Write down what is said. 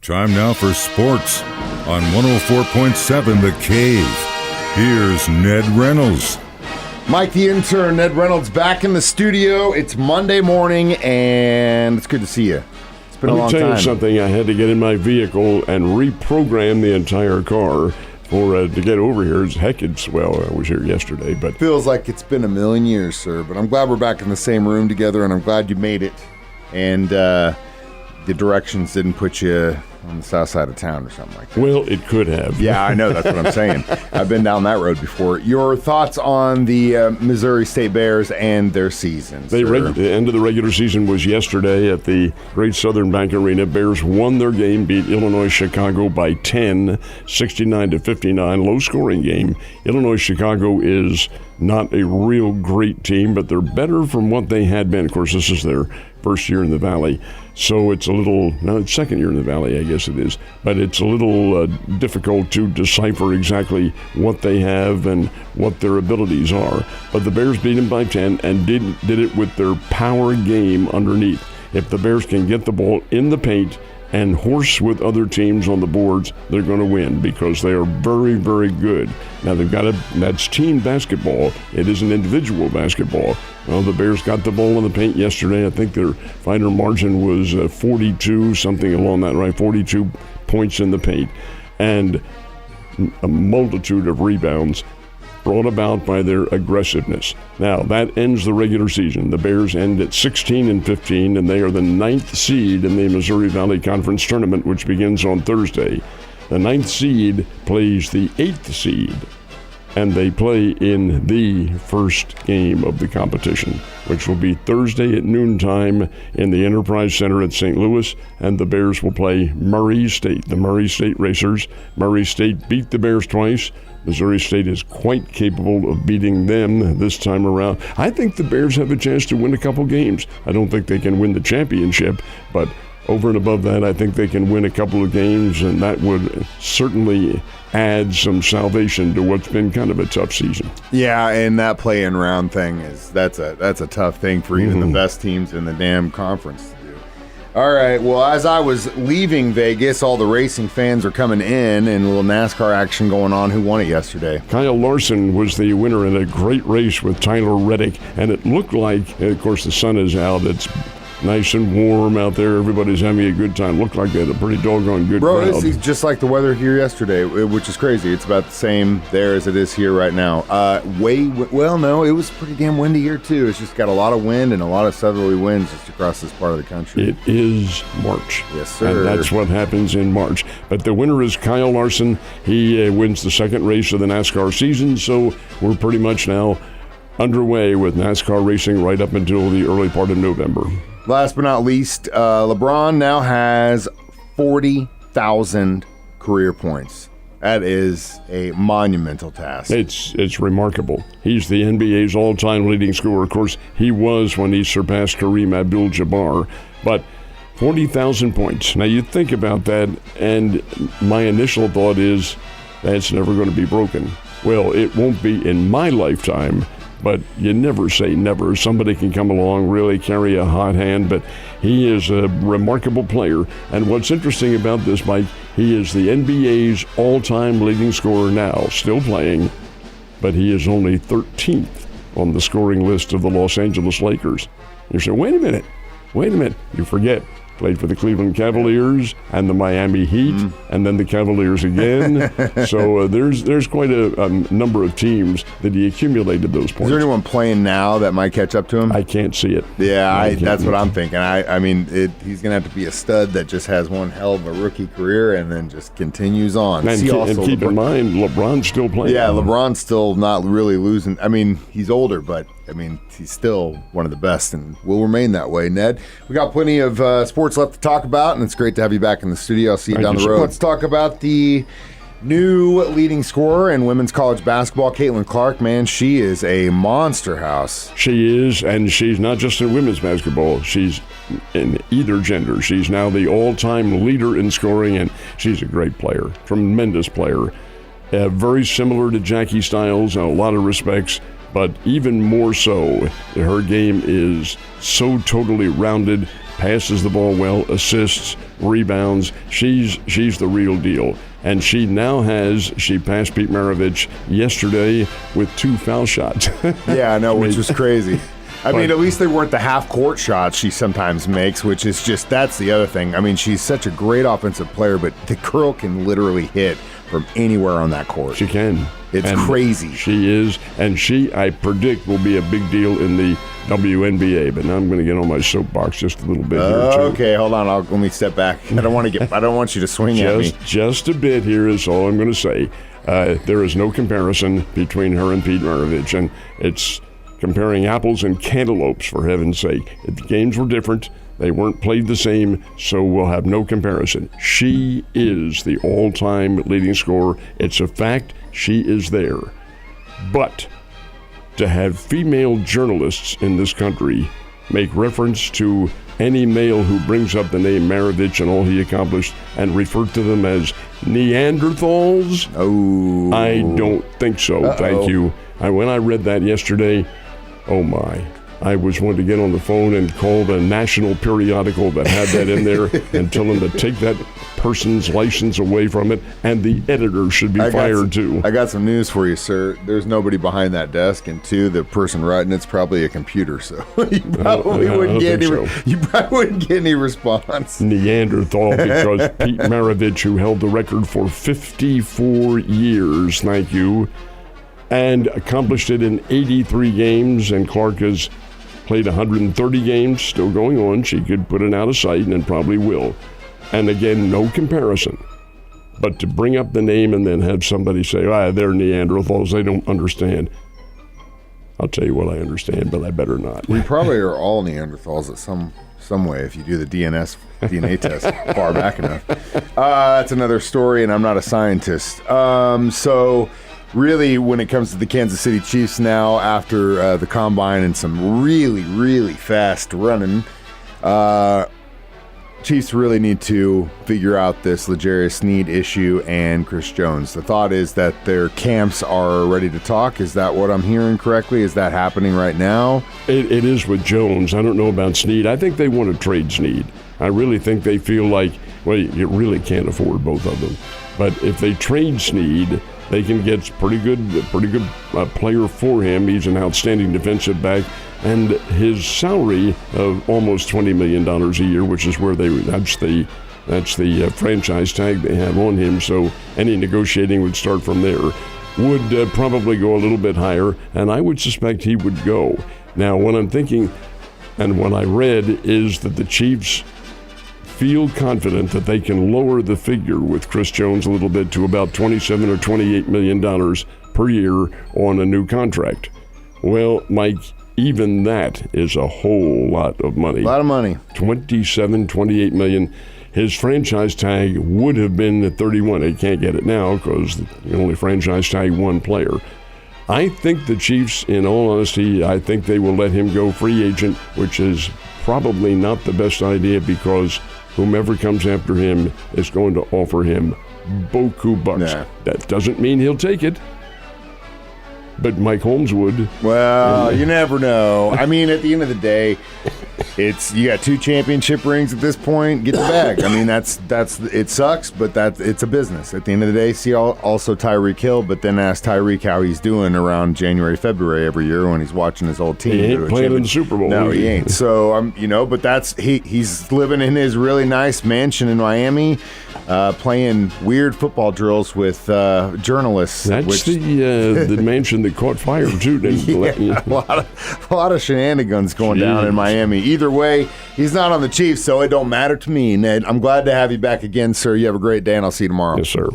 Time now for sports on 104.7 The Cave. Here's Ned Reynolds. Mike the intern, Ned Reynolds, back in the studio. It's Monday morning, and it's good to see you. It's been a long time. Let me tell you something. I had to get in my vehicle and reprogram the entire car to get over here. I was here yesterday, but Feels like it's been a million years, sir, but I'm glad we're back in the same room together, and I'm glad you made it. And the directions didn't put you on the south side of town or something like that. Well, it could have. Yeah, I know. That's what I'm saying. I've been down that road before. Your thoughts on the Missouri State Bears and their season? The end of the regular season was yesterday at the Great Southern Bank Arena. Bears won their game, beat Illinois Chicago by 10, 69-59, low-scoring game. Illinois Chicago is not a real great team, but they're better from what they had been. Of course, this is their first year in the Valley, so it's it's second year in the Valley, I guess it is, but it's a little difficult to decipher exactly what they have and what their abilities are. But the Bears beat them by 10 and did it with their power game underneath. If the Bears can get the ball in the paint and horse with other teams on the boards, they're going to win because they are very, very good. Now, that's team basketball. It isn't individual basketball. Well, the Bears got the ball in the paint yesterday. I think their final margin was 42, something along that, right? 42 points in the paint. And a multitude of rebounds brought about by their aggressiveness. Now, that ends the regular season. The Bears end at 16-15, and they are the 9th seed in the Missouri Valley Conference Tournament, which begins on Thursday. The 9th seed plays the 8th seed, and they play in the first game of the competition, which will be Thursday at noontime in the Enterprise Center at St. Louis, and the Bears will play Murray State, the Murray State Racers. Murray State beat the Bears twice. Missouri State is quite capable of beating them this time around. I think the Bears have a chance to win a couple games. I don't think they can win the championship, but over and above that, I think they can win a couple of games, and that would certainly add some salvation to what's been kind of a tough season. Yeah, and that play-in round thing that's a tough thing for even the best teams in the damn conference to do. All right, well, as I was leaving Vegas, all the racing fans are coming in, and a little NASCAR action going on. Who won it yesterday? Kyle Larson was the winner in a great race with Tyler Reddick, and it looked like, of course, the sun is out. It's nice and warm out there. Everybody's having a good time. Looked like they had a pretty doggone good crowd. Bro, it's just like the weather here yesterday, which is crazy. It's about the same there as it is here right now. No, it was pretty damn windy here, too. It's just got a lot of wind and a lot of southerly winds just across this part of the country. It is March. Yes, sir. And that's what happens in March. But the winner is Kyle Larson. He wins the second race of the NASCAR season, so we're pretty much now underway with NASCAR racing right up until the early part of November. Last but not least, LeBron now has 40,000 career points. That is a monumental task. It's remarkable. He's the NBA's all-time leading scorer. Of course, he was when he surpassed Kareem Abdul-Jabbar. But 40,000 points. Now, you think about that, and my initial thought is that's never going to be broken. Well, it won't be in my lifetime, but you never say never. Somebody can come along, really carry a hot hand, but he is a remarkable player. And what's interesting about this, Mike, he is the NBA's all-time leading scorer now, still playing, but he is only 13th on the scoring list of the Los Angeles Lakers. You say, wait a minute. You forget. Played for the Cleveland Cavaliers and the Miami Heat, and then the Cavaliers again. So there's quite a number of teams that he accumulated those points. Is there anyone playing now that might catch up to him? I can't see it. Yeah, that's what I'm thinking. I mean, he's going to have to be a stud that just has one hell of a rookie career and then just continues on. And keep in mind, LeBron's still playing. Yeah, LeBron's still not really losing. I mean, he's older, but he's still one of the best and will remain that way. Ned, we got plenty of sports left to talk about, and it's great to have you back in the studio. I'll see you down the road. Let's talk about the new leading scorer in women's college basketball, Caitlin Clark. Man, she is a monster house. She is, and she's not just in women's basketball. She's in either gender. She's now the all-time leader in scoring, and she's a great player, tremendous player. Very similar to Jackie Stiles in a lot of respects. but even more so, her game is so totally rounded, passes the ball well, assists, rebounds. She's the real deal. And she passed Pete Maravich yesterday with 2 foul shots. Yeah, I know, which was crazy. I mean, at least they weren't the half-court shots she sometimes makes, which is just, that's the other thing. I mean, she's such a great offensive player, but the girl can literally hit from anywhere on that court. She can. It's crazy. She is, and I predict, will be a big deal in the WNBA. But now I'm going to get on my soapbox just a little bit here, too. Okay, hold on. Let me step back. I don't want you to swing at me. Just a bit here is all I'm going to say. There is no comparison between her and Pete Maravich, and it's comparing apples and cantaloupes, for heaven's sake. The games were different. They weren't played the same, so we'll have no comparison. She is the all-time leading scorer. It's a fact. She is there. But to have female journalists in this country make reference to any male who brings up the name Maravich and all he accomplished and refer to them as Neanderthals, I don't think so. Thank you. When I read that yesterday, oh my. I was wanting to get on the phone and call the national periodical that had that in there and tell them to take that person's license away from it, and the editor should be fired too. I got some news for you, sir. There's nobody behind that desk, and 2, the person writing it's probably a computer, so you probably wouldn't get any response. Neanderthal, because Pete Maravich, who held the record for 54 years, thank you, and accomplished it in 83 games, and Clark has played 130 games, still going on. She could put it out of sight and probably will. And again, no comparison. But to bring up the name and then have somebody say, they're Neanderthals, they don't understand. I'll tell you what I understand, but I better not. We probably are all Neanderthals at some way if you do the DNA test far back enough. That's another story, and I'm not a scientist. So really, when it comes to the Kansas City Chiefs now, after the combine and some really, really fast running, Chiefs really need to figure out this L'Jarius Sneed issue and Chris Jones. The thought is that their camps are ready to talk. Is that what I'm hearing correctly? Is that happening right now? It is with Jones. I don't know about Sneed. I think they want to trade Sneed. I really think they feel like, well, you really can't afford both of them. But if they trade Sneed, they can get a pretty good player for him. He's an outstanding defensive back, and his salary of almost $20 million a year, which is where that's the franchise tag they have on him. So any negotiating would start from there. Would probably go a little bit higher, and I would suspect he would go. Now, what I'm thinking, and what I read, is that the Chiefs feel confident that they can lower the figure with Chris Jones a little bit to about $27 or $28 million per year on a new contract. Well, Mike, even that is a whole lot of money. A lot of money. 27, 28 million. His franchise tag would have been at 31. He can't get it now because you only franchise tag one player. I think the Chiefs, in all honesty, I think they will let him go free agent, which is probably not the best idea because whomever comes after him is going to offer him beaucoup bucks. Nah. That doesn't mean he'll take it, but Mike Holmes would. Well, you never know. I mean, at the end of the day, you got 2 championship rings at this point. Get the bag. I mean, that's it sucks, but it's a business. At the end of the day, see also Tyreek Hill, but then ask Tyreek how he's doing around January, February every year when he's watching his old team. He ain't playing in the Super Bowl. No, he ain't. So but that's he's living in his really nice mansion in Miami, playing weird football drills with journalists. That's the mansion that caught fire too. Yeah, a lot of shenanigans going down in Miami. Either way, he's not on the Chiefs, so it don't matter to me, Ned. I'm glad to have you back again, sir. You have a great day, and I'll see you tomorrow. Yes, sir.